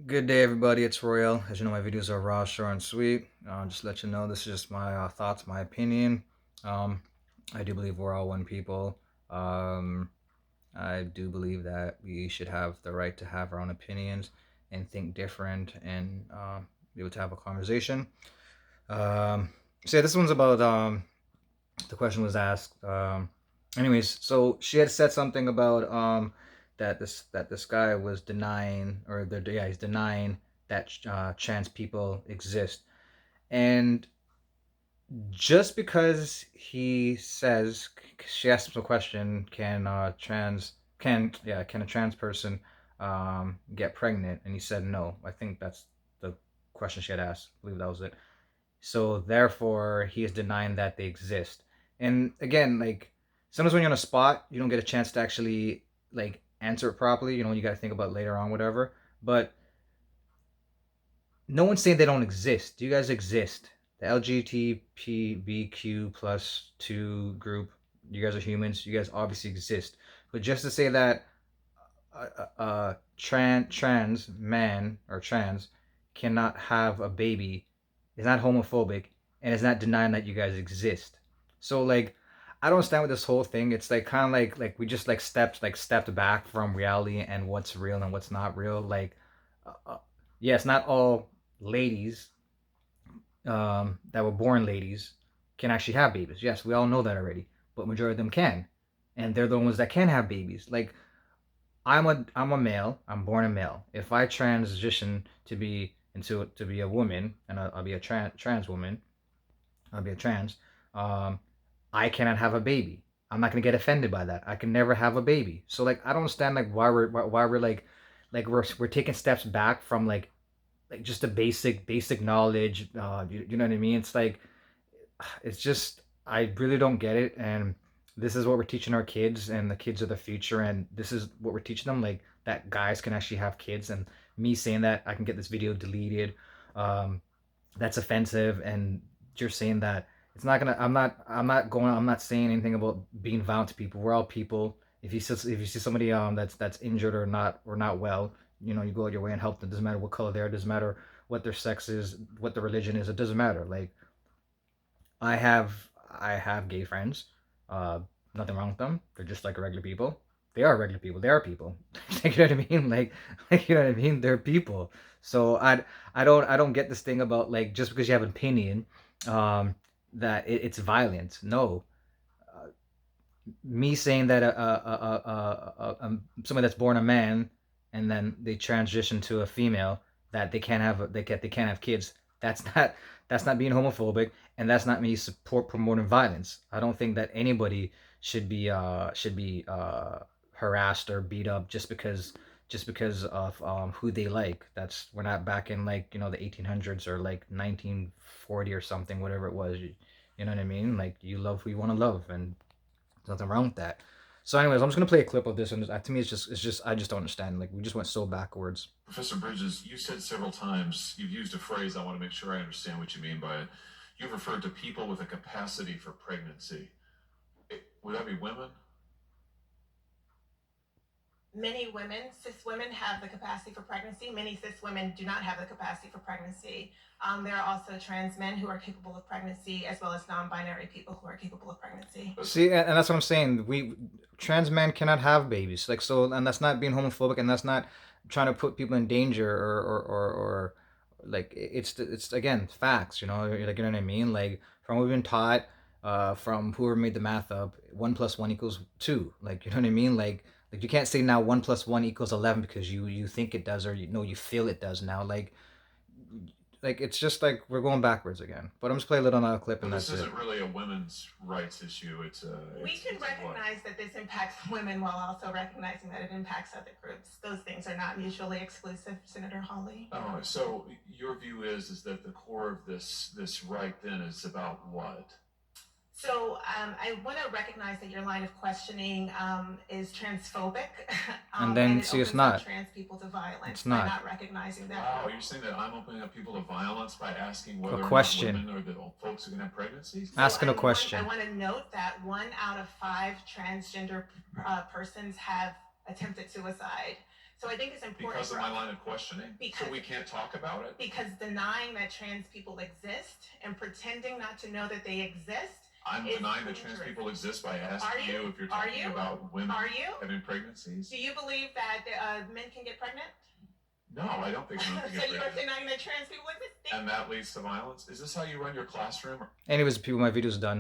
Good day, everybody. It's Royal. As you know, my videos are raw, short, and sweet. Just to let you know, this is just my thoughts, my opinion. Um, I do believe we're all one people. Um, I do believe that we should have the right to have our own opinions and think different and be able to have a conversation. Um, so yeah, this one's about the question was asked. Anyways, so she had said something about that this guy was denying, or he's denying that trans people exist, and just because he says, she asked him a question, can a trans person get pregnant, and he said no. I think that's the question she had asked. I believe that was it. So therefore, he is denying that they exist. And again, like sometimes when you're on a spot, you don't get a chance to actually like answer it properly. You got to think about it later on, whatever. But no one's saying they don't exist. You guys exist. The LGBTQ plus two group. You guys are humans. You guys obviously exist. But just to say that trans man or trans cannot have a baby is not homophobic and is not denying that you guys exist. So like I don't understand with this whole thing. It's like kind of like we just stepped back from reality and what's real and what's not real. Like yes, not all ladies that were born ladies can actually have babies. Yes, we all know that already, but majority of them can, and they're the ones that can have babies. Like I'm a male. I'm born a male. If I transition to be a woman, and I'll be a trans woman, I'll be a trans. Um, I cannot have a baby. I'm not gonna get offended by that. I can never have a baby. So like I don't understand like why we're like we're taking steps back from like just the basic knowledge. You know what I mean? It's just I really don't get it, and this is what we're teaching our kids, and the kids are the future, and this is what we're teaching them, like that guys can actually have kids, and me saying that I can get this video deleted. Um, that's offensive, and you're saying that it's not gonna. I'm not saying anything about being violent to people. We're all people. If you see somebody that's injured or not well, you go out your way and help them. It doesn't matter what color they are. It doesn't matter what their sex is, what their religion is. It doesn't matter. Like I have gay friends. Uh, Nothing wrong with them. They're just like regular people. They are regular people. They are people. You know what I mean? Like you know what I mean? They're people. So I don't get this thing about like just because you have an opinion, um, that it's violent. No, uh, me saying that somebody that's born a man and then they transition to a female, that they can't have kids. That's not being homophobic, and that's not me support promoting violence. I don't think that anybody should be harassed or beat up just because of who they like. That's We're not back in like the 1800s or like 1940 or something, whatever it was. You know what I mean? Like you love who you want to love, and there's nothing wrong with that. So, anyways, I'm just gonna play a clip of this, and to me, it's just I just don't understand. Like we just went so backwards. Professor Bridges, you said several times, you've used a phrase, I want to make sure I understand what you mean by it. You've referred to people with a capacity for pregnancy. Would that be women? Many women, cis women, have the capacity for pregnancy. Many cis women do not have the capacity for pregnancy. There are also trans men who are capable of pregnancy, as well as non-binary people who are capable of pregnancy. See, and that's what I'm saying. We trans men cannot have babies. Like so, and that's not being homophobic, and that's not trying to put people in danger or like it's again facts. Like you know what I mean. Like from what we've been taught, from whoever made the math up, 1 plus 1 equals 2. Like you know what I mean. Like you can't say now 1 plus 1 equals 11 because you think it does, or you feel it does now. Like it's just like we're going backwards again. But I'm just playing a little clip, But and this that's it. isn't really a women's rights issue. We can it's recognize that this impacts women while also recognizing that it impacts other groups. Those things are not mutually exclusive, Senator Hawley. Oh, so your view is that the core of this right then is about what? So I want to recognize that your line of questioning is transphobic, And and then it see, it's opens up not. trans people to violence It's by not not recognizing that. Wow, you're saying that I'm opening up people to violence by asking a whether or not question. women or the folks who can have pregnancies? So Asking a I question. want to note that 1 out of 5 transgender persons have attempted suicide. So I think it's important Because of for my us- line of questioning? Because- So we can't talk about it? because denying that trans people exist and pretending not to know that they exist. I'm It's denying that trans dangerous. people exist by Are asking you? you if you're Are talking you? about women Are you? having pregnancies. Do you believe that men can get pregnant? No, I don't think men can So get you are pregnant. denying that trans people exist? And that leads to violence. Is this how you run your classroom? Anyways, people, my video's done.